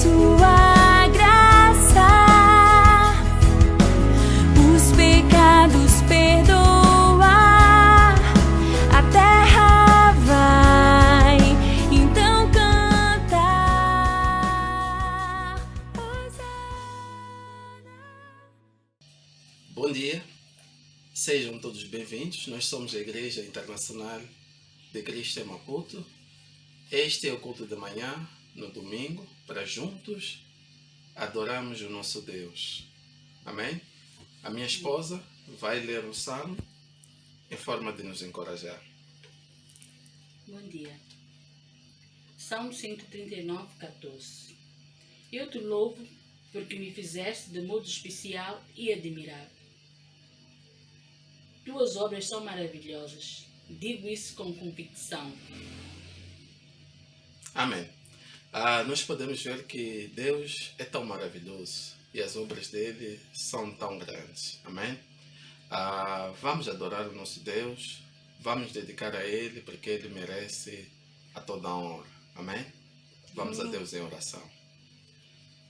sua graça, os pecados perdoa, a terra vai então cantar. Bom dia, sejam todos bem-vindos. Nós somos a Igreja Internacional de Cristo em Maputo. Este é o culto de manhã, no domingo, para juntos adorarmos o nosso Deus. Amém? A minha esposa vai ler o Salmo em forma de nos encorajar. Bom dia. Salmo 139, 14. Eu te louvo porque me fizeste de modo especial e admirável. Tuas obras são maravilhosas. Digo isso com convicção. Amém. Nós podemos ver que Deus é tão maravilhoso e as obras dele são tão grandes. Amém? Vamos adorar o nosso Deus, vamos dedicar a Ele porque Ele merece a toda a honra. Amém? Vamos a Deus em oração.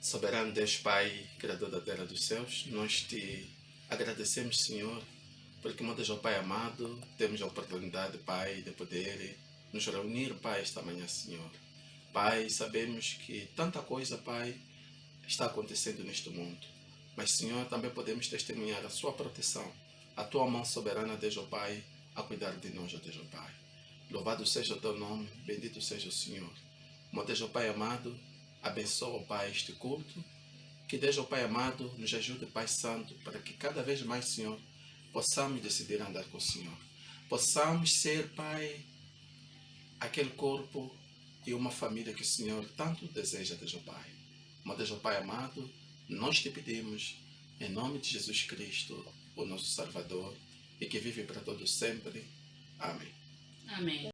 Soberano Deus Pai, Criador da terra e dos céus, nós te agradecemos, Senhor, porque, meu Deus, ó Pai amado, temos a oportunidade, Pai, de poder nos reunir, Pai, esta manhã, Senhor. Pai, sabemos que tanta coisa, Pai, está acontecendo neste mundo. Mas, Senhor, também podemos testemunhar a sua proteção, a tua mão soberana, Deus, ó Pai, a cuidar de nós, ó Deus, ó Pai. Louvado seja o teu nome, bendito seja o Senhor. Meu Deus, ó Pai amado, abençoa, ó Pai, este culto. Que Deus, ó Pai amado, nos ajude, Pai Santo, para que cada vez mais, Senhor, possamos decidir andar com o Senhor. Possamos ser, Pai, aquele corpo e uma família que o Senhor tanto deseja, Deus, ó Pai. Meu Deus, ó Pai amado, nós te pedimos, em nome de Jesus Cristo, o nosso Salvador, e que vive para todos sempre. Amém. Amém.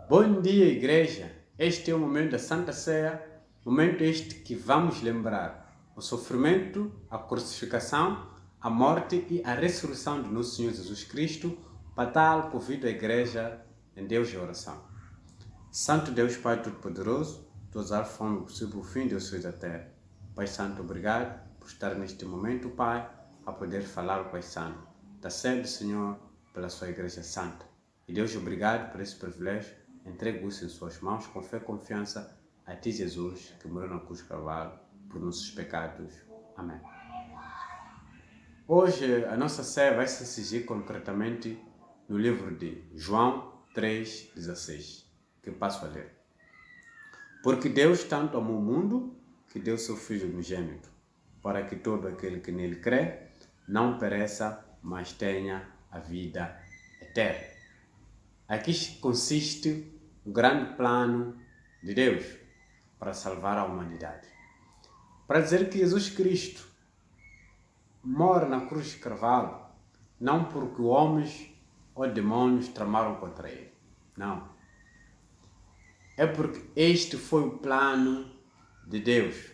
Bom dia, igreja! Este é o momento da Santa Ceia, momento este que vamos lembrar o sofrimento, a crucificação, a morte e a ressurreição de nosso Senhor Jesus Cristo. Para tal, convido a igreja em Deus e oração. Santo Deus, Pai Todo-Poderoso, tu és a forma possível, o fim Deus da terra. Pai Santo, obrigado por estar neste momento, Pai, a poder falar o Pai Santo da ceia do Senhor pela sua igreja santa. E Deus, obrigado por esse privilégio. Entrego isso em suas mãos com fé e confiança a ti, Jesus, que morreu na cruz do Calvário por nossos pecados. Amém. Hoje a nossa ceia vai se incidir concretamente no livro de João 3,16, que passo a ler. Porque Deus tanto amou o mundo que deu seu Filho unigênito, para que todo aquele que nele crê não pereça, mas tenha a vida eterna. Aqui consiste o grande plano de Deus para salvar a humanidade. Para dizer que Jesus Cristo morre na cruz de Calvário, não porque homens ou demônios tramaram contra ele. Não. É porque este foi o plano de Deus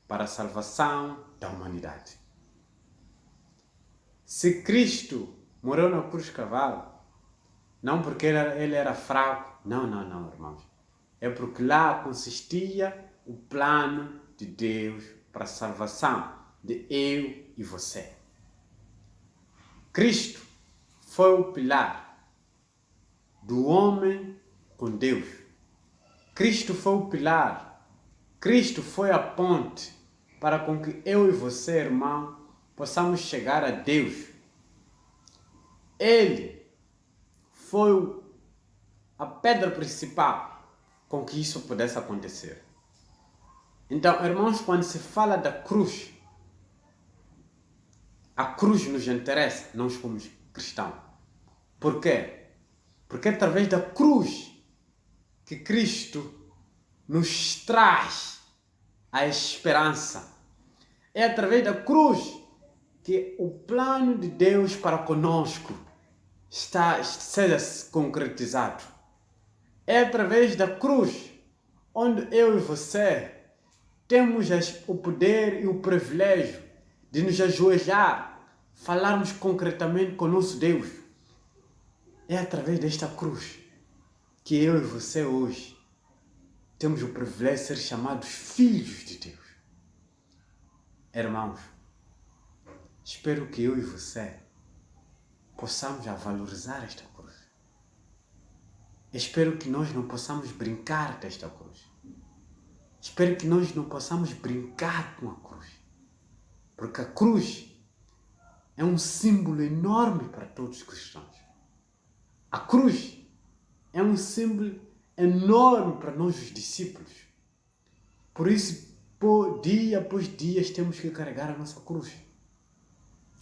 para a salvação da humanidade. Se Cristo morreu na cruz de Calvário, não porque ele era fraco, não, irmãos. É porque lá consistia o plano de Deus para a salvação de eu e você. Cristo foi o pilar do homem com Deus. Cristo foi o pilar. Cristo foi a ponte para com que eu e você, irmão, possamos chegar a Deus. Ele foi a pedra principal com que isso pudesse acontecer. Então, irmãos, quando se fala da cruz, a cruz nos interessa, nós como cristãos. Por quê? Porque é através da cruz que Cristo nos traz a esperança. É através da cruz que o plano de Deus para conosco seja concretizado. É através da cruz onde eu e você temos o poder e o privilégio de nos ajoelhar, falarmos concretamente com o nosso Deus. É através desta cruz que eu e você hoje temos o privilégio de ser chamados filhos de Deus. Irmãos, espero que eu e você possamos valorizar esta cruz. Espero que nós não possamos brincar desta cruz. Espero que nós não possamos brincar com a cruz. Porque a cruz é um símbolo enorme para todos os cristãos. A cruz é um símbolo enorme para nós os discípulos. Por isso, dia após dia, temos que carregar a nossa cruz.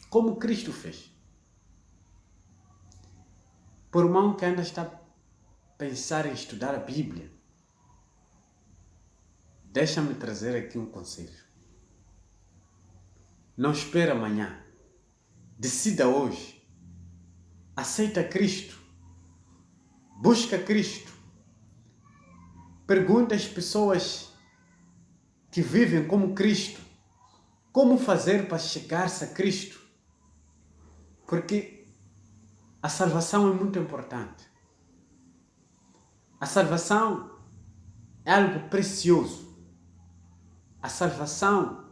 Como Cristo fez. Por irmão que ainda está a pensar em estudar a Bíblia, deixa-me trazer aqui um conselho. Não espere amanhã. Decida hoje. Aceita Cristo. Busca Cristo. Pergunta às pessoas que vivem como Cristo como fazer para chegar-se a Cristo. Porque a salvação é muito importante. A salvação é algo precioso. A salvação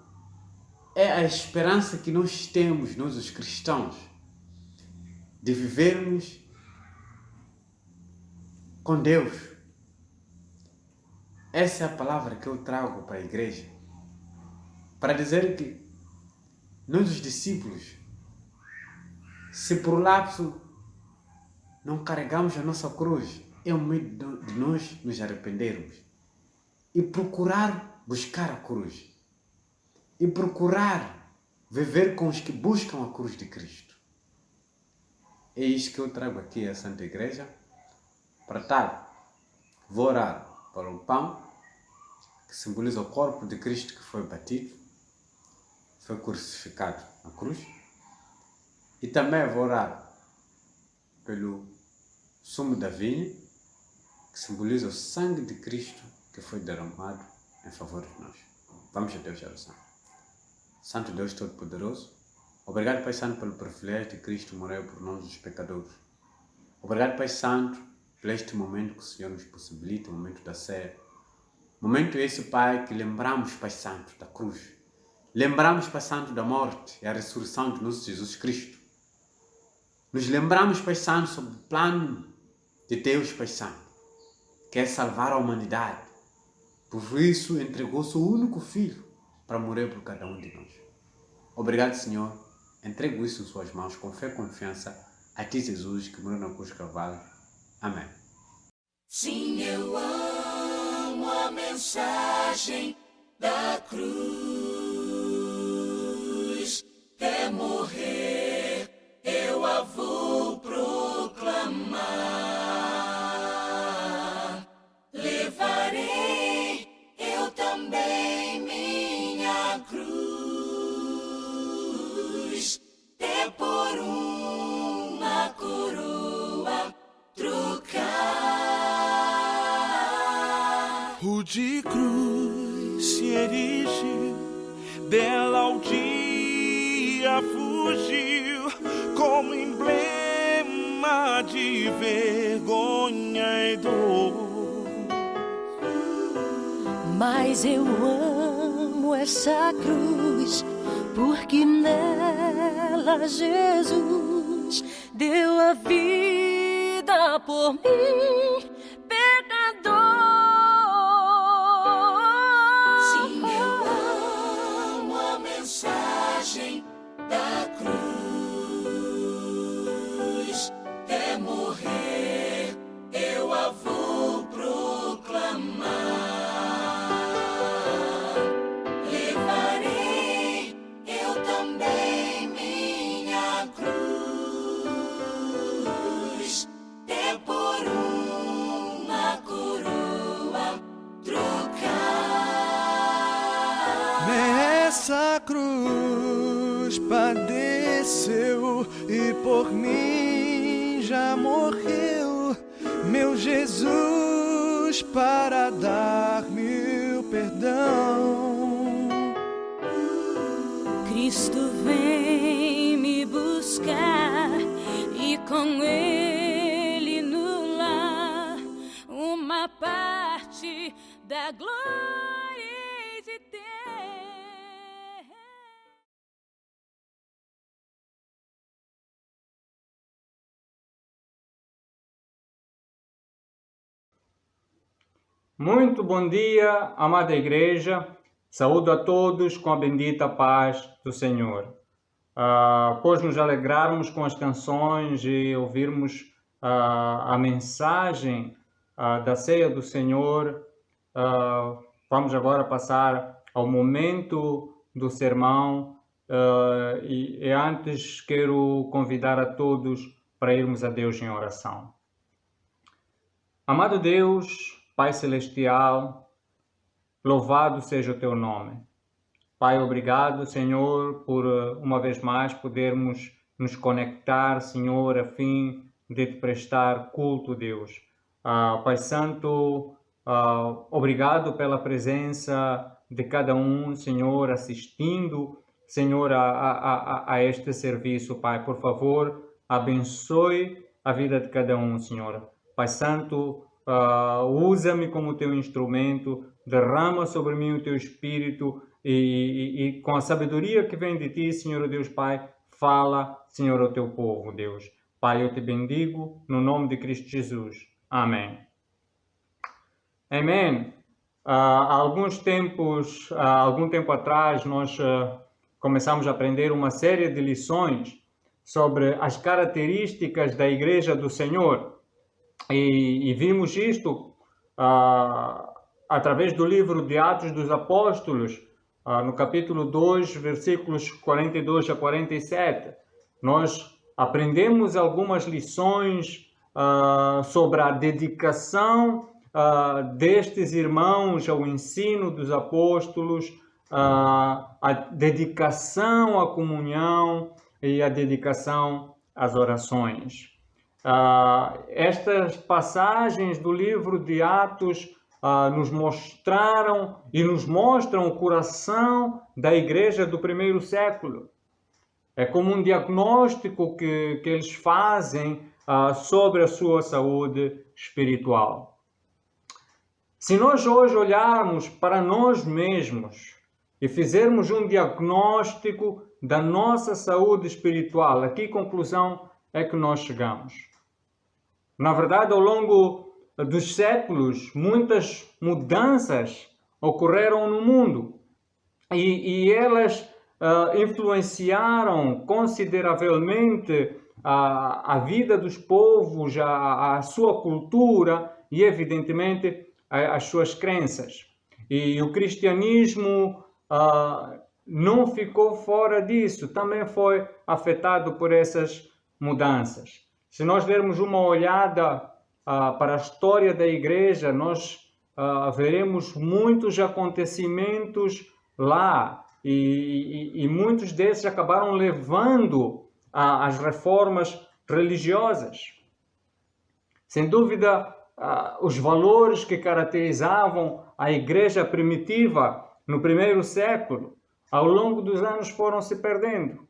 é a esperança que nós temos, nós os cristãos, de vivermos com Deus. Essa é a palavra que eu trago para a igreja, para dizer que nós os discípulos, se por lapso não carregamos a nossa cruz, é o medo de nós nos arrependermos e procurar buscar a cruz e procurar viver com os que buscam a cruz de Cristo. É isso que eu trago aqui à Santa Igreja. Para tal, vou orar para o pão, que simboliza o corpo de Cristo que foi batido, foi crucificado na cruz, e também vou orar pelo sumo da vinha, que simboliza o sangue de Cristo que foi derramado em favor de nós. Vamos a Deus em oração. Santo Deus Todo-Poderoso, obrigado, Pai Santo, pelo privilégio de Cristo morrer por nós, os pecadores. Obrigado, Pai Santo, por este momento que o Senhor nos possibilita, o momento da ceia. Momento esse, Pai, que lembramos, Pai Santo, da cruz. Lembramos, Pai Santo, da morte e a ressurreição de nosso Jesus Cristo. Nos lembramos, Pai Santo, sobre o plano de Deus, Pai Santo, que é salvar a humanidade. Por isso, entregou seu único Filho para morrer por cada um de nós. Obrigado, Senhor. Entrego isso em suas mãos com fé e confiança a Ti, Jesus, que morreu na cruz de Calvário. Amém. Sim, eu amo a mensagem da cruz. Até morrer eu a vou proclamar. Levarei eu também minha cruz, até por uma coroa trocar. Rude cruz se erigiu, dela ao dia fugiu, como emblema de vergonha e dor. Mas eu amo essa cruz, porque nela Jesus deu a vida por mim, pecador. Sim, eu amo a mensagem da cruz. Até morrer eu a vou proclamar. Levarei eu também minha cruz, até por uma coroa trocar. Nessa cruz padeceu e por mim já morreu, meu Jesus, para dar-me o perdão. Cristo vem me buscar e com Ele no lar uma parte da glória de ter. Muito bom dia, amada Igreja. Saúdo a todos com a bendita paz do Senhor. Após nos alegrarmos com as canções e ouvirmos a mensagem da ceia do Senhor, vamos agora passar ao momento do sermão. E antes quero convidar a todos para irmos a Deus em oração. Amado Deus, Pai Celestial, louvado seja o Teu nome. Pai, obrigado, Senhor, por uma vez mais podermos nos conectar, Senhor, a fim de Te prestar culto, Deus. Pai Santo, obrigado pela presença de cada um, Senhor, assistindo, Senhor, a este serviço, Pai. Por favor, abençoe a vida de cada um, Senhor. Pai Santo, usa-me como Teu instrumento, derrama sobre mim o Teu Espírito e com a sabedoria que vem de Ti, Senhor Deus Pai, fala, Senhor, ao Teu povo, Deus. Pai, eu Te bendigo no nome de Cristo Jesus. Amém. Amém. Algum tempo atrás, nós começamos a aprender uma série de lições sobre as características da Igreja do Senhor. E vimos isto através do livro de Atos dos Apóstolos, no capítulo 2, versículos 42 a 47. Nós aprendemos algumas lições sobre a dedicação destes irmãos ao ensino dos apóstolos, a dedicação à comunhão e a dedicação às orações. Estas passagens do livro de Atos nos mostraram e nos mostram o coração da igreja do primeiro século. É como um diagnóstico que eles fazem sobre a sua saúde espiritual. Se nós hoje olharmos para nós mesmos e fizermos um diagnóstico da nossa saúde espiritual, a que conclusão é que nós chegamos? Na verdade, ao longo dos séculos, muitas mudanças ocorreram no mundo e elas influenciaram consideravelmente a vida dos povos, a sua cultura e, evidentemente, as suas crenças. E o cristianismo não ficou fora disso, também foi afetado por essas mudanças. Se nós dermos uma olhada para a história da igreja, nós veremos muitos acontecimentos lá e muitos desses acabaram levando às reformas religiosas. Sem dúvida, os valores que caracterizavam a igreja primitiva no primeiro século, ao longo dos anos foram se perdendo.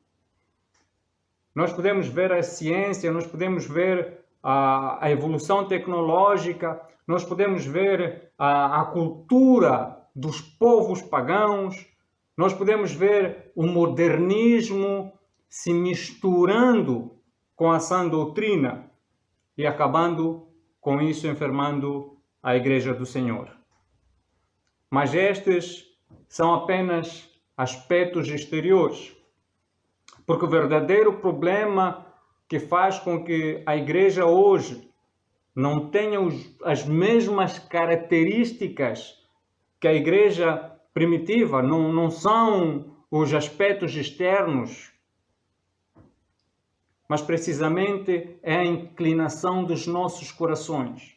Nós podemos ver a ciência, nós podemos ver a evolução tecnológica, nós podemos ver a cultura dos povos pagãos, nós podemos ver o modernismo se misturando com a sã doutrina e acabando com isso enfermando a Igreja do Senhor. Mas estes são apenas aspectos exteriores, porque o verdadeiro problema que faz com que a igreja hoje não tenha as mesmas características que a igreja primitiva, não são os aspectos externos, mas precisamente é a inclinação dos nossos corações,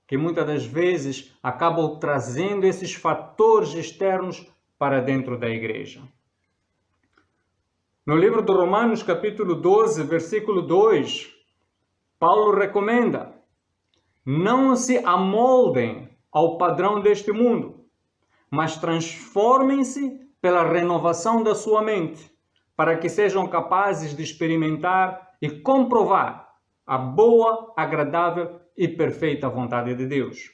que muitas das vezes acabam trazendo esses fatores externos para dentro da igreja. No livro de Romanos, capítulo 12, versículo 2, Paulo recomenda: não se amoldem ao padrão deste mundo, mas transformem-se pela renovação da sua mente, para que sejam capazes de experimentar e comprovar a boa, agradável e perfeita vontade de Deus.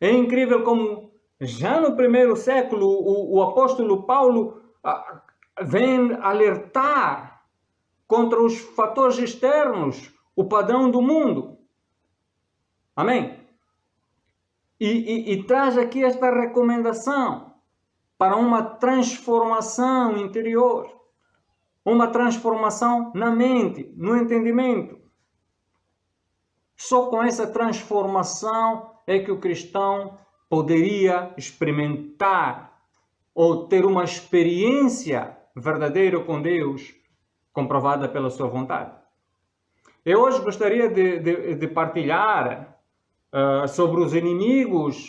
É incrível como já no primeiro século o apóstolo Paulo vem alertar contra os fatores externos, o padrão do mundo. Amém? E traz aqui esta recomendação para uma transformação interior, uma transformação na mente, no entendimento. Só com essa transformação é que o cristão poderia experimentar ou ter uma experiência verdadeira com Deus, comprovada pela sua vontade. Eu hoje gostaria de partilhar sobre os inimigos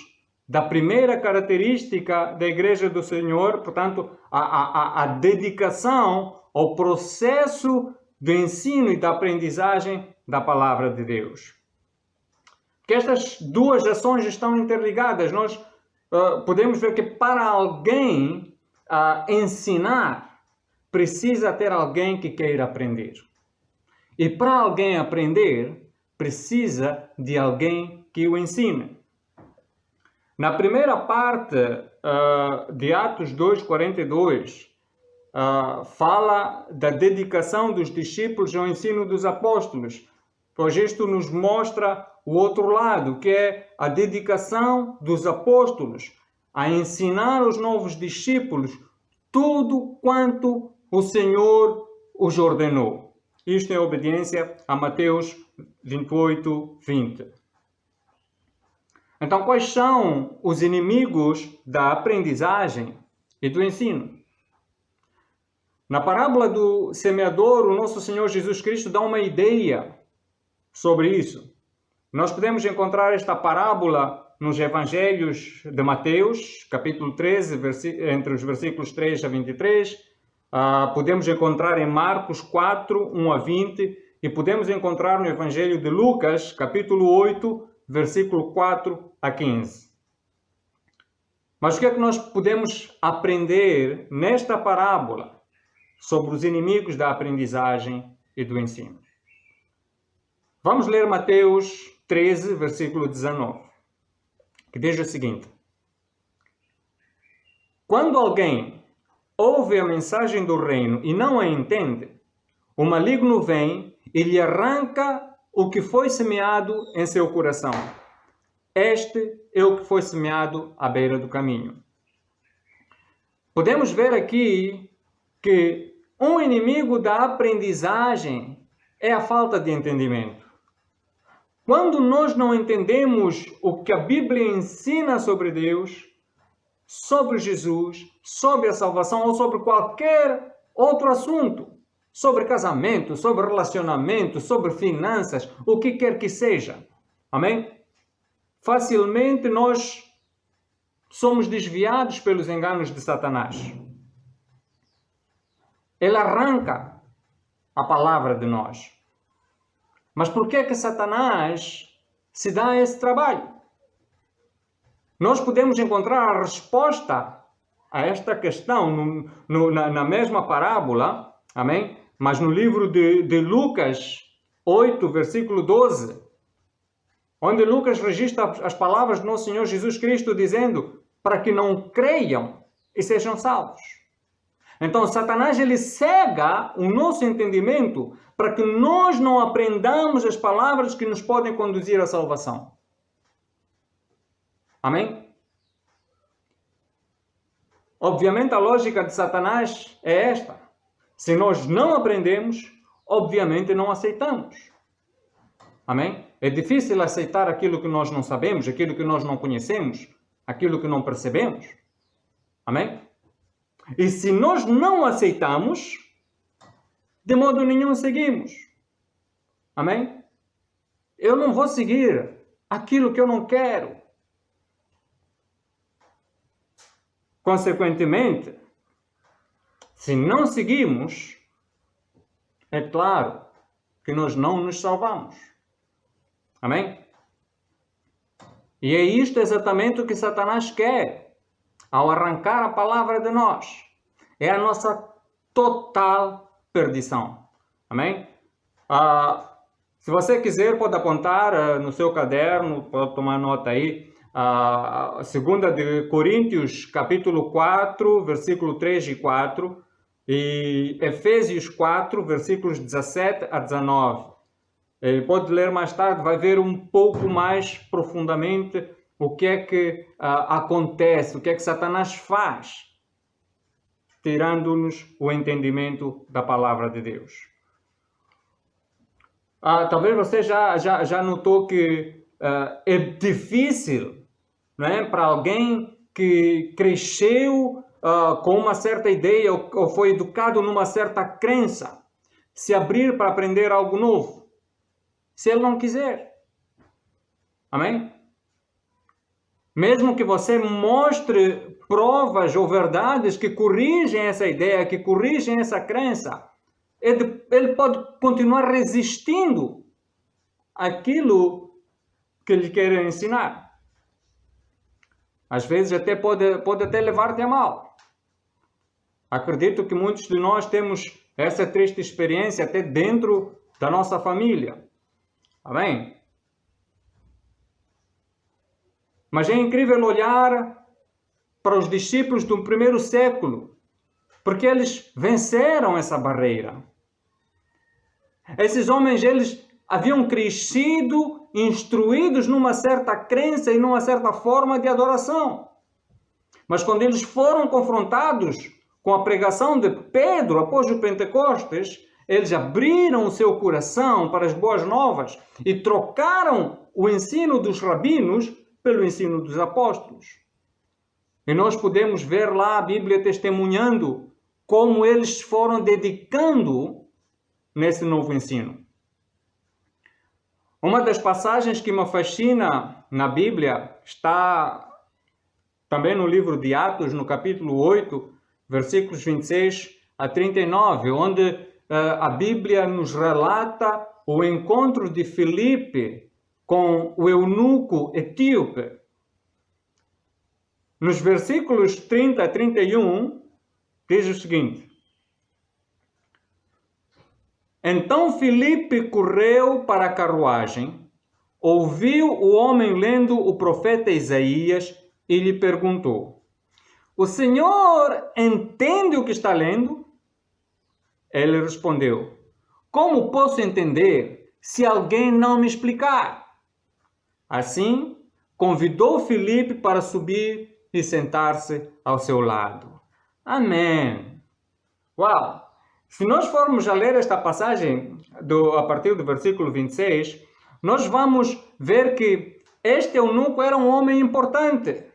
da primeira característica da Igreja do Senhor, portanto, a dedicação ao processo do ensino e da aprendizagem da Palavra de Deus. Que estas duas ações estão interligadas. Nós podemos ver que para alguém ensinar, precisa ter alguém que queira aprender. E para alguém aprender, precisa de alguém que o ensine. Na primeira parte de Atos 2:42, fala da dedicação dos discípulos ao ensino dos apóstolos, pois isto nos mostra o outro lado, que é a dedicação dos apóstolos a ensinar os novos discípulos tudo quanto o Senhor os ordenou. Isto em obediência a Mateus 28:20. Então, quais são os inimigos da aprendizagem e do ensino? Na parábola do semeador, o nosso Senhor Jesus Cristo dá uma ideia sobre isso. Nós podemos encontrar esta parábola nos Evangelhos de Mateus, capítulo 13, entre os versículos 3 a 23. Podemos encontrar em Marcos 4, 1 a 20 e podemos encontrar no Evangelho de Lucas, capítulo 8, versículo 4 a 15. Mas o que é que nós podemos aprender nesta parábola sobre os inimigos da aprendizagem e do ensino? Vamos ler Mateus 13, versículo 19, que diz o seguinte: quando alguém ouve a mensagem do reino e não a entende, o maligno vem e lhe arranca o que foi semeado em seu coração. Este é o que foi semeado à beira do caminho. Podemos ver aqui que um inimigo da aprendizagem é a falta de entendimento. Quando nós não entendemos o que a Bíblia ensina sobre Deus, sobre Jesus, sobre a salvação ou sobre qualquer outro assunto, sobre casamento, sobre relacionamento, sobre finanças, o que quer que seja, amém? Facilmente nós somos desviados pelos enganos de Satanás. Ele arranca a palavra de nós. Mas por que que Satanás se dá esse trabalho? Nós podemos encontrar a resposta a esta questão na mesma parábola, amém? Mas no livro de Lucas 8, versículo 12, onde Lucas registra as palavras do nosso Senhor Jesus Cristo dizendo para que não creiam e sejam salvos. Então, Satanás, ele cega o nosso entendimento para que nós não aprendamos as palavras que nos podem conduzir à salvação. Amém? Obviamente, a lógica de Satanás é esta. Se nós não aprendemos, obviamente não aceitamos. Amém? É difícil aceitar aquilo que nós não sabemos, aquilo que nós não conhecemos, aquilo que não percebemos. Amém? E se nós não aceitamos, de modo nenhum seguimos. Amém? Eu não vou seguir aquilo que eu não quero. Consequentemente, se não seguimos, é claro que nós não nos salvamos. Amém? E é isto exatamente o que Satanás quer ao arrancar a palavra de nós. É a nossa total perdição. Amém? Se você quiser, pode apontar no seu caderno, pode tomar nota aí, 2 de Coríntios, capítulo 4, versículo 3 e 4, e Efésios 4, versículos 17 a 19. Pode ler mais tarde, vai ver um pouco mais profundamente o que é que acontece, o que é que Satanás faz, tirando-nos o entendimento da palavra de Deus. Talvez você já notou que é difícil, não é, para alguém que cresceu com uma certa ideia ou foi educado numa certa crença, se abrir para aprender algo novo, se ele não quiser. Amém? Mesmo que você mostre provas ou verdades que corrigem essa ideia, que corrigem essa crença, ele pode continuar resistindo àquilo que lhe quer ensinar. Às vezes até pode até levar-te a mal. Acredito que muitos de nós temos essa triste experiência até dentro da nossa família. Amém? Mas é incrível olhar para os discípulos do primeiro século, porque eles venceram essa barreira. Esses homens, eles haviam crescido, instruídos numa certa crença e numa certa forma de adoração. Mas quando eles foram confrontados com a pregação de Pedro após o Pentecostes, eles abriram o seu coração para as boas novas e trocaram o ensino dos rabinos pelo ensino dos apóstolos. E nós podemos ver lá a Bíblia testemunhando como eles foram dedicando nesse novo ensino. Uma das passagens que me fascina na Bíblia está também no livro de Atos, no capítulo 8, versículos 26 a 39, onde a Bíblia nos relata o encontro de Filipe com o eunuco etíope. Nos versículos 30 a 31, diz o seguinte: Então Filipe correu para a carruagem, ouviu o homem lendo o profeta Isaías e lhe perguntou: O senhor entende o que está lendo? Ele respondeu: Como posso entender se alguém não me explicar? Assim, convidou Filipe para subir e sentar-se ao seu lado. Amém. Uau! Se nós formos a ler esta passagem a partir do versículo 26, nós vamos ver que este eunuco era um homem importante.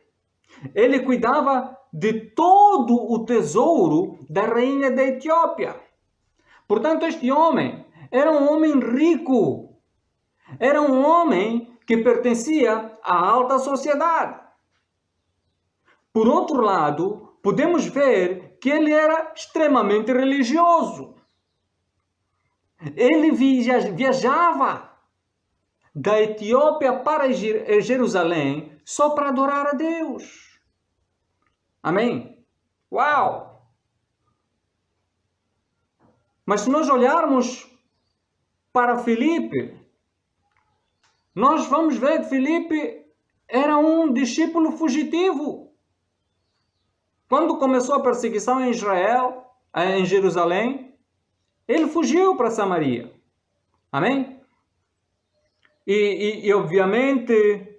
Ele cuidava de todo o tesouro da rainha da Etiópia. Portanto, este homem era um homem rico. Era um homem que pertencia à alta sociedade. Por outro lado, podemos ver que ele era extremamente religioso. Ele viajava da Etiópia para Jerusalém só para adorar a Deus. Amém? Uau! Mas se nós olharmos para Filipe, nós vamos ver que Filipe era um discípulo fugitivo. Quando começou a perseguição em Israel, em Jerusalém, ele fugiu para Samaria. Amém? E obviamente,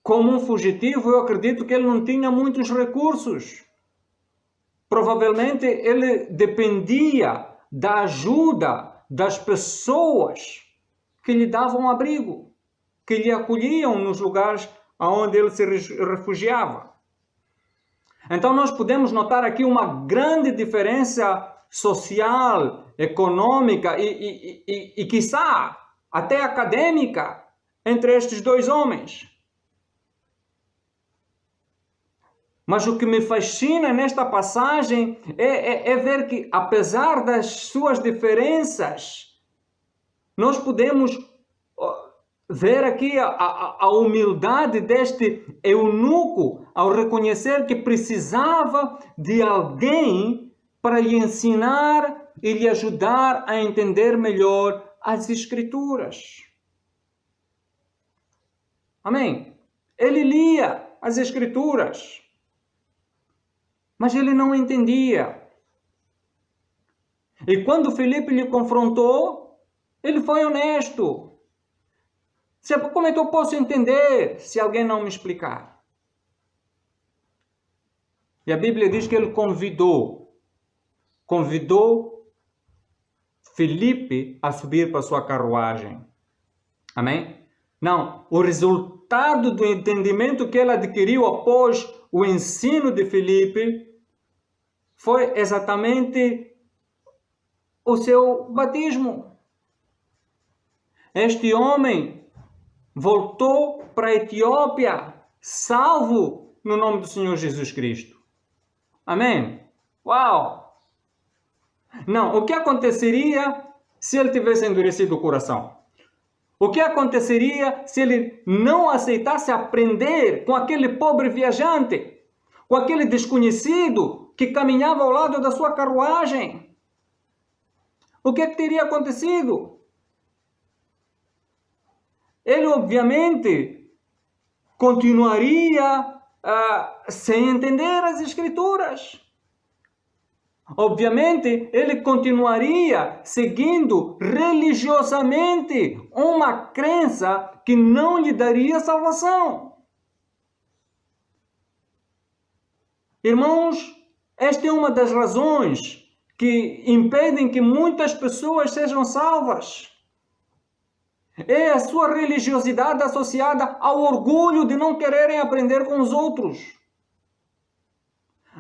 como um fugitivo, eu acredito que ele não tinha muitos recursos. Provavelmente ele dependia da ajuda das pessoas que lhe davam abrigo, que lhe acolhiam nos lugares onde ele se refugiava. Então nós podemos notar aqui uma grande diferença social, econômica e quiçá até acadêmica entre estes dois homens. Mas o que me fascina nesta passagem é ver que, apesar das suas diferenças, nós podemos ver aqui a humildade deste eunuco ao reconhecer que precisava de alguém para lhe ensinar e lhe ajudar a entender melhor as Escrituras. Amém? Ele lia as Escrituras, mas ele não entendia. E quando Filipe lhe confrontou, ele foi honesto. Como é que eu posso entender se alguém não me explicar? E a Bíblia diz que ele convidou Filipe a subir para a sua carruagem. Amém? Não, o resultado do entendimento que ele adquiriu após o ensino de Filipe foi exatamente o seu batismo. Este homem voltou para a Etiópia, salvo no nome do Senhor Jesus Cristo. Amém? Uau! Não, o que aconteceria se ele tivesse endurecido o coração? O que aconteceria se ele não aceitasse aprender com aquele pobre viajante, com aquele desconhecido que caminhava ao lado da sua carruagem? O que teria acontecido? Ele, obviamente, continuaria sem entender as Escrituras. Obviamente, ele continuaria seguindo religiosamente uma crença que não lhe daria salvação. Irmãos, esta é uma das razões que impedem que muitas pessoas sejam salvas. É a sua religiosidade associada ao orgulho de não quererem aprender com os outros.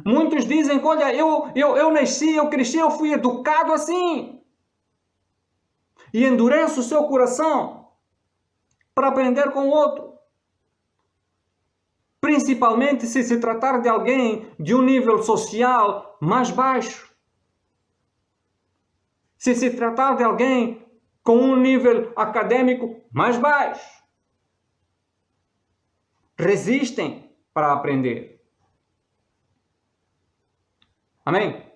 Muitos dizem, olha, eu nasci, eu cresci, eu fui educado assim. E endurece o seu coração para aprender com o outro. Principalmente se tratar de alguém de um nível social mais baixo. Se tratar de alguém com um nível acadêmico mais baixo. Resistem para aprender. Amém?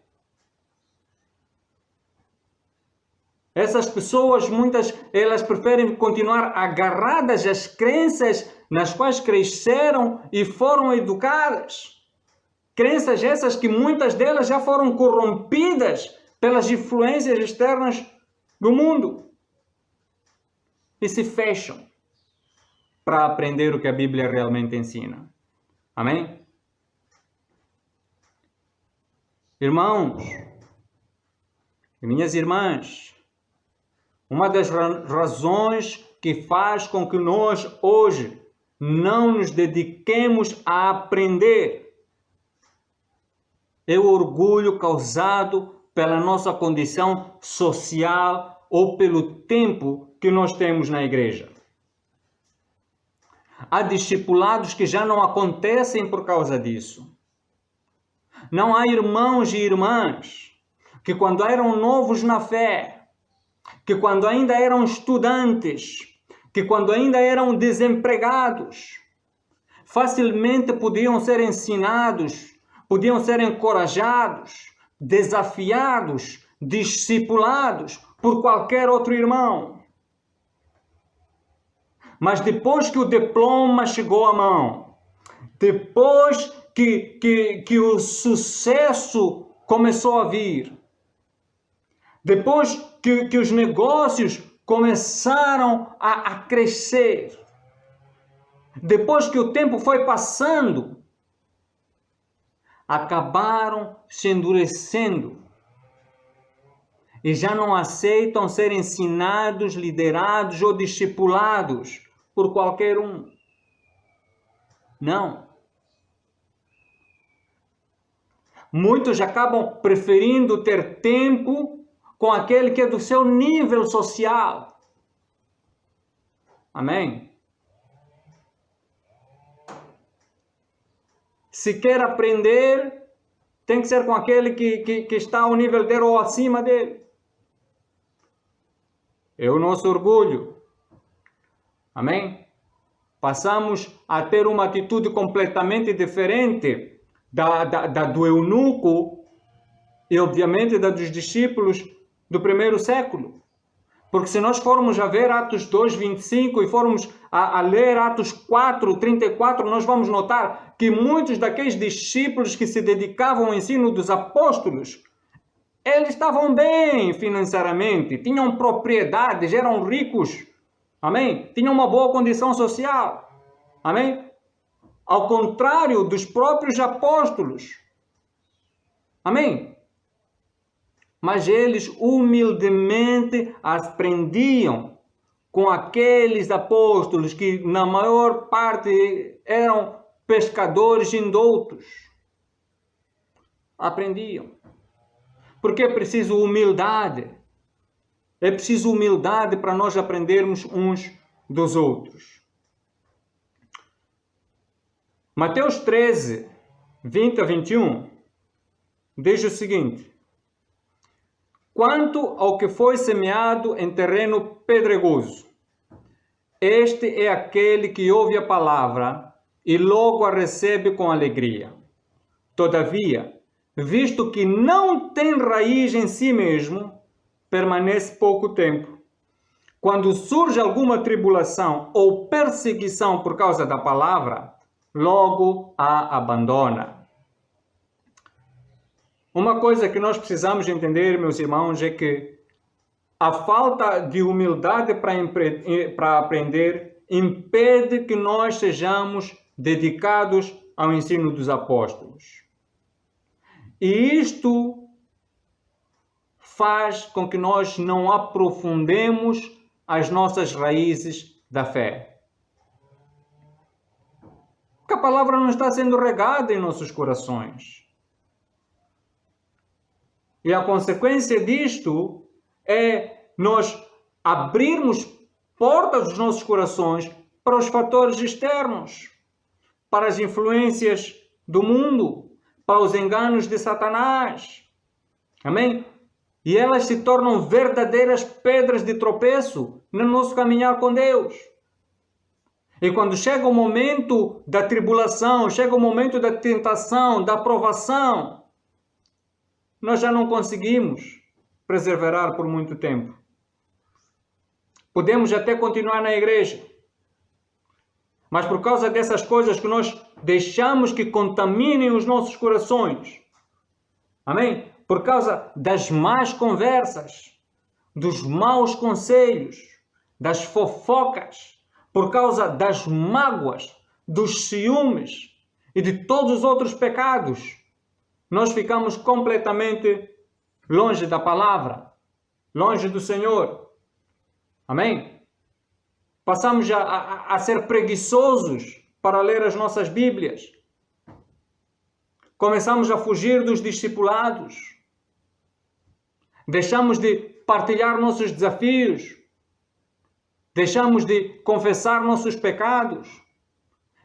Essas pessoas, muitas, elas preferem continuar agarradas às crenças nas quais cresceram e foram educadas. Crenças essas que muitas delas já foram corrompidas pelas influências externas do mundo. E se fecham para aprender o que a Bíblia realmente ensina. Amém? Irmãos e minhas irmãs, uma das razões que faz com que nós hoje não nos dediquemos a aprender é o orgulho causado pela nossa condição social ou pelo tempo que nós temos na igreja. Há discipulados que já não acontecem por causa disso. Não há irmãos e irmãs que quando eram novos na fé, que quando ainda eram estudantes, que quando ainda eram desempregados, facilmente podiam ser ensinados, podiam ser encorajados, desafiados, discipulados por qualquer outro irmão. Mas depois que o diploma chegou à mão, depois que o sucesso começou a vir, depois que os negócios começaram a crescer, depois que o tempo foi passando, acabaram se endurecendo e já não aceitam ser ensinados, liderados ou discipulados por qualquer um. Não. Muitos acabam preferindo ter tempo com aquele que é do seu nível social. Amém? Se quer aprender, tem que ser com aquele que está ao nível dele ou acima dele. É o nosso orgulho. Amém? Passamos a ter uma atitude completamente diferente da do eunuco e, obviamente, da dos discípulos do primeiro século. Porque se nós formos a ver Atos 2, 25 e formos a ler Atos 4, 34, nós vamos notar que muitos daqueles discípulos que se dedicavam ao ensino dos apóstolos, eles estavam bem financeiramente, tinham propriedades, eram ricos, amém? Tinham uma boa condição social, amém? Ao contrário dos próprios apóstolos, amém? Mas eles humildemente aprendiam com aqueles apóstolos que na maior parte eram pescadores indoutos. Aprendiam. Porque é preciso humildade. É preciso humildade para nós aprendermos uns dos outros. Mateus 13, 20 a 21, diz o seguinte: quanto ao que foi semeado em terreno pedregoso, este é aquele que ouve a palavra e logo a recebe com alegria. Todavia, visto que não tem raiz em si mesmo, permanece pouco tempo. Quando surge alguma tribulação ou perseguição por causa da palavra, logo a abandona. Uma coisa que nós precisamos entender, meus irmãos, é que a falta de humildade para aprender impede que nós sejamos dedicados ao ensino dos apóstolos. E isto faz com que nós não aprofundemos as nossas raízes da fé. Porque a palavra não está sendo regada em nossos corações. E a consequência disto é nós abrirmos portas dos nossos corações para os fatores externos, para as influências do mundo, para os enganos de Satanás. Amém? E elas se tornam verdadeiras pedras de tropeço no nosso caminhar com Deus. E quando chega o momento da tribulação, chega o momento da tentação, da provação, nós já não conseguimos perseverar por muito tempo. Podemos até continuar na igreja, mas por causa dessas coisas que nós deixamos que contaminem os nossos corações, amém? Por causa das más conversas, dos maus conselhos, das fofocas, por causa das mágoas, dos ciúmes e de todos os outros pecados, nós ficamos completamente longe da palavra, longe do Senhor. Amém? Passamos a ser preguiçosos para ler as nossas Bíblias. Começamos a fugir dos discipulados. Deixamos de partilhar nossos desafios. Deixamos de confessar nossos pecados.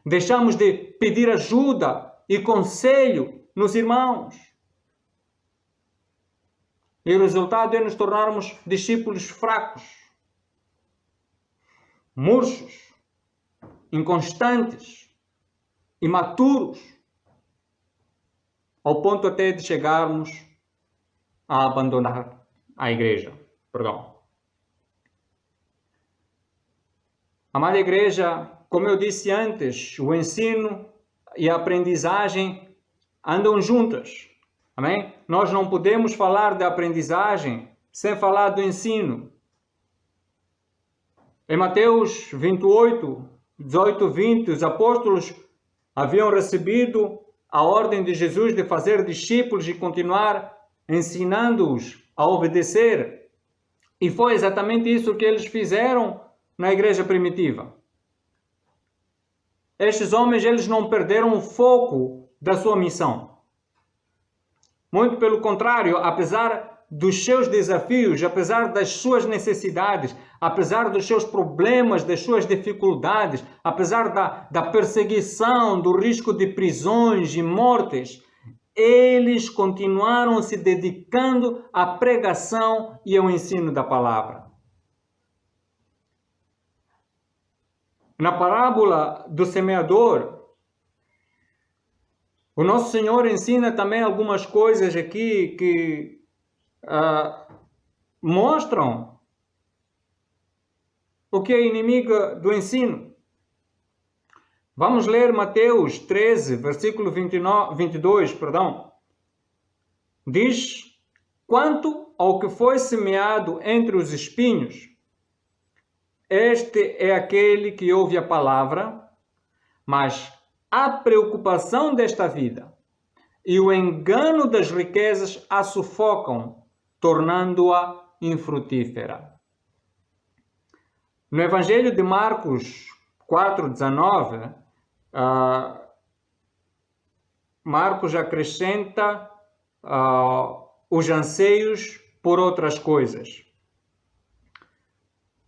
Deixamos de pedir ajuda e conselho nos irmãos. E o resultado é nos tornarmos discípulos fracos, murchos, inconstantes, imaturos, ao ponto até de chegarmos a abandonar a igreja. Amada igreja, como eu disse antes, o ensino e a aprendizagem andam juntas. Amém? Nós não podemos falar da aprendizagem sem falar do ensino. Em Mateus 28, 18, 20, os apóstolos haviam recebido a ordem de Jesus de fazer discípulos e continuar ensinando-os a obedecer. E foi exatamente isso que eles fizeram na igreja primitiva. Estes homens, eles não perderam o foco da sua missão. Muito pelo contrário, apesar dos seus desafios, apesar das suas necessidades, apesar dos seus problemas, das suas dificuldades, apesar da perseguição, do risco de prisões e mortes, eles continuaram se dedicando à pregação e ao ensino da palavra. Na parábola do semeador, o nosso Senhor ensina também algumas coisas aqui que mostram o que é inimigo do ensino. Vamos ler Mateus 13, versículo 22. Diz: quanto ao que foi semeado entre os espinhos, este é aquele que ouve a palavra, mas a preocupação desta vida e o engano das riquezas a sufocam, tornando-a infrutífera. No Evangelho de Marcos 4,19, Marcos acrescenta os anseios por outras coisas.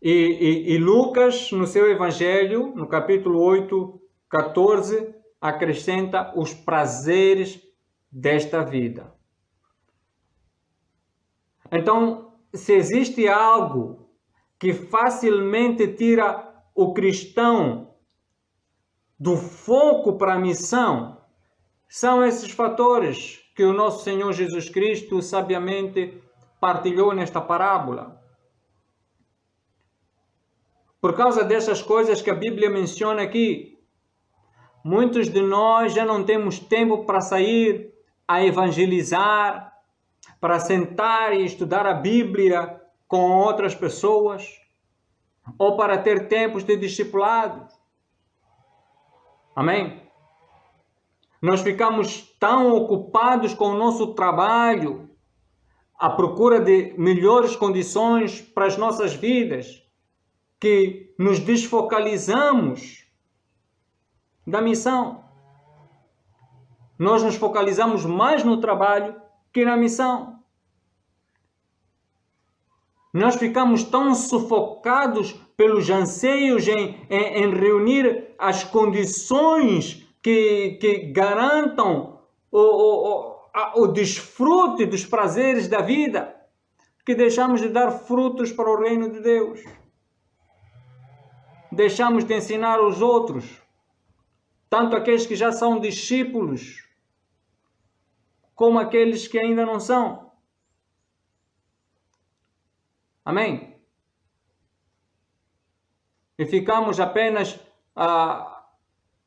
E Lucas, no seu Evangelho, no capítulo 8, 14, acrescenta os prazeres desta vida. Então, se existe algo que facilmente tira o cristão do foco para a missão, são esses fatores que o nosso Senhor Jesus Cristo sabiamente partilhou nesta parábola. Por causa dessas coisas que a Bíblia menciona aqui, muitos de nós já não temos tempo para sair a evangelizar, para sentar e estudar a Bíblia com outras pessoas, ou para ter tempos de discipulado. Amém? Nós ficamos tão ocupados com o nosso trabalho, à procura de melhores condições para as nossas vidas, que nos desfocalizamos da missão. Nós nos focalizamos mais no trabalho que na missão. Nós ficamos tão sufocados pelos anseios em reunir as condições que garantam o desfrute dos prazeres da vida, que deixamos de dar frutos para o reino de Deus. Deixamos de ensinar os outros, tanto aqueles que já são discípulos, como aqueles que ainda não são. Amém? E ficamos apenas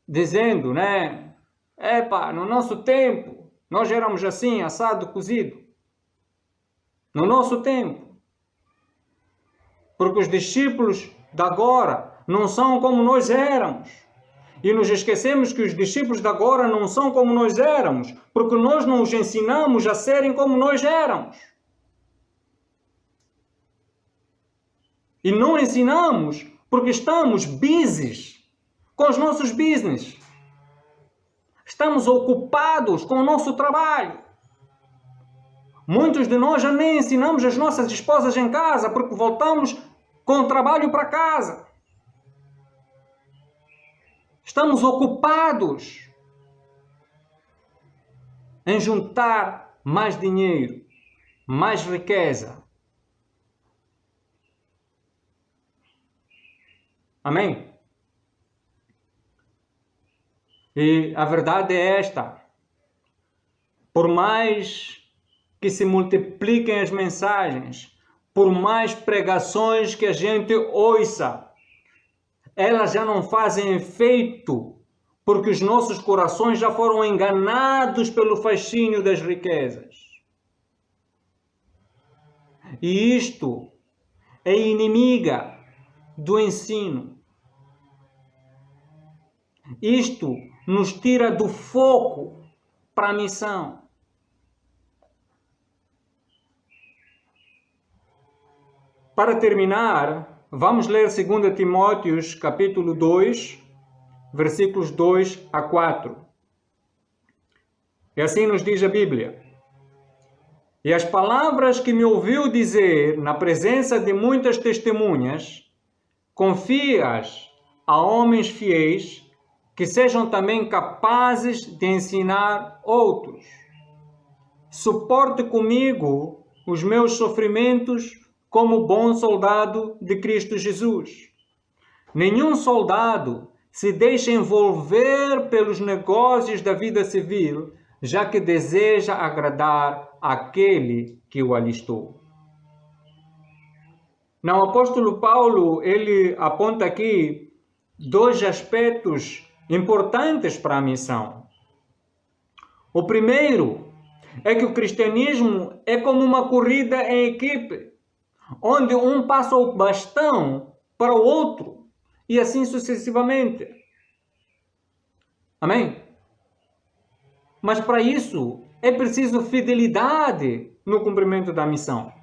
dizendo, né? No nosso tempo, nós éramos assim, assado, cozido. No nosso tempo. Porque os discípulos de agora não são como nós éramos. E nos esquecemos que os discípulos de agora não são como nós éramos, porque nós não os ensinamos a serem como nós éramos. E não ensinamos porque estamos busy com os nossos business. Estamos ocupados com o nosso trabalho. Muitos de nós já nem ensinamos as nossas esposas em casa porque voltamos com o trabalho para casa. Estamos ocupados em juntar mais dinheiro, mais riqueza. Amém? E a verdade é esta. Por mais que se multipliquem as mensagens, por mais pregações que a gente ouça, elas já não fazem efeito, porque os nossos corações já foram enganados pelo fascínio das riquezas. E isto é inimiga do ensino. Isto nos tira do foco para a missão. Para terminar, vamos ler 2 Timóteos, capítulo 2, versículos 2 a 4. E assim nos diz a Bíblia: E as palavras que me ouviu dizer na presença de muitas testemunhas, confia-as a homens fiéis, que sejam também capazes de ensinar outros. Suporte comigo os meus sofrimentos como bom soldado de Cristo Jesus. Nenhum soldado se deixa envolver pelos negócios da vida civil, já que deseja agradar aquele que o alistou. Não, o apóstolo Paulo, ele aponta aqui dois aspectos importantes para a missão. O primeiro é que o cristianismo é como uma corrida em equipe, onde um passa o bastão para o outro e assim sucessivamente. Amém? Mas para isso é preciso fidelidade no cumprimento da missão.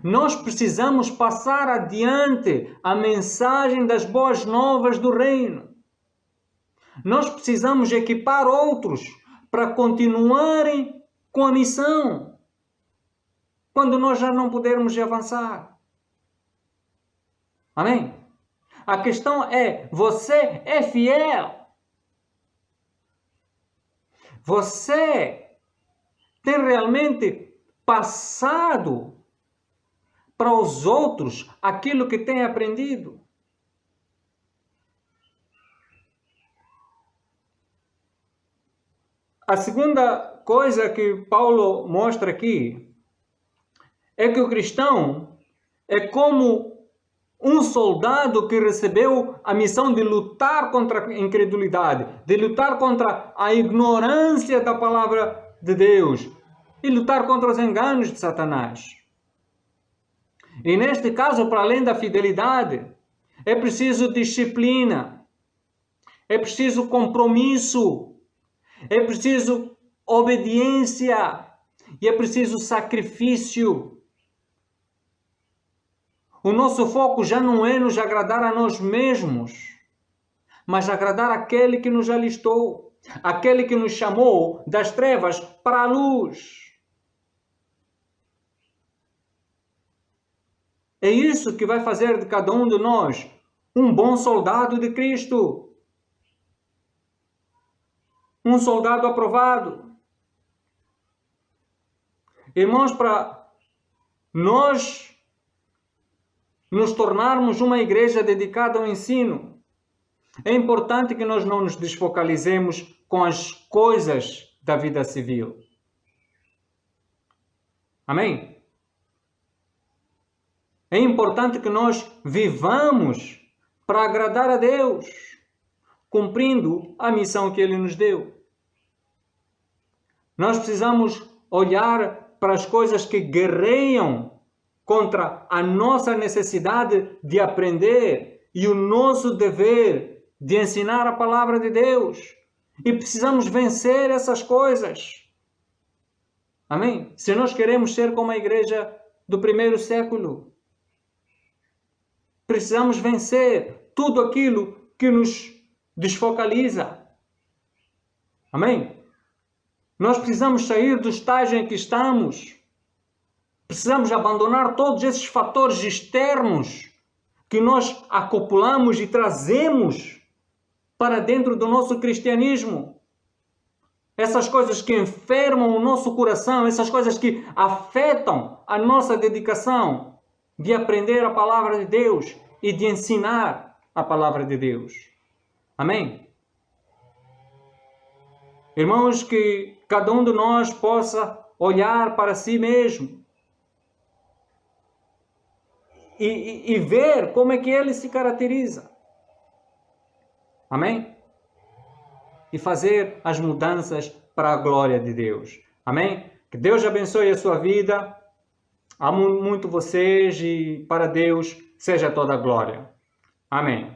Nós precisamos passar adiante a mensagem das boas novas do reino. Nós precisamos equipar outros para continuarem com a missão, quando nós já não pudermos avançar. Amém? A questão é, você é fiel? Você tem realmente passado para os outros aquilo que tem aprendido? A segunda coisa que Paulo mostra aqui é que o cristão é como um soldado que recebeu a missão de lutar contra a incredulidade, de lutar contra a ignorância da palavra de Deus e lutar contra os enganos de Satanás. E neste caso, para além da fidelidade, é preciso disciplina, é preciso compromisso, é preciso obediência e é preciso sacrifício. O nosso foco já não é nos agradar a nós mesmos, mas agradar aquele que nos alistou, aquele que nos chamou das trevas para a luz. É isso que vai fazer de cada um de nós um bom soldado de Cristo. Um soldado aprovado. Irmãos, para nós nos tornarmos uma igreja dedicada ao ensino. É importante que nós não nos desfocalizemos com as coisas da vida civil. Amém? É importante que nós vivamos para agradar a Deus, cumprindo a missão que Ele nos deu. Nós precisamos olhar para as coisas que guerreiam contra a nossa necessidade de aprender e o nosso dever de ensinar a palavra de Deus. E precisamos vencer essas coisas. Amém? Se nós queremos ser como a igreja do primeiro século, precisamos vencer tudo aquilo que nos desfocaliza. Amém? Nós precisamos sair do estágio em que estamos. Precisamos abandonar todos esses fatores externos que nós acoplamos e trazemos para dentro do nosso cristianismo. Essas coisas que enfermam o nosso coração, essas coisas que afetam a nossa dedicação de aprender a palavra de Deus e de ensinar a palavra de Deus. Amém? Irmãos, que cada um de nós possa olhar para si mesmo e ver como é que ele se caracteriza. Amém? E fazer as mudanças para a glória de Deus. Amém? Que Deus abençoe a sua vida. Amo muito vocês e para Deus seja toda a glória. Amém.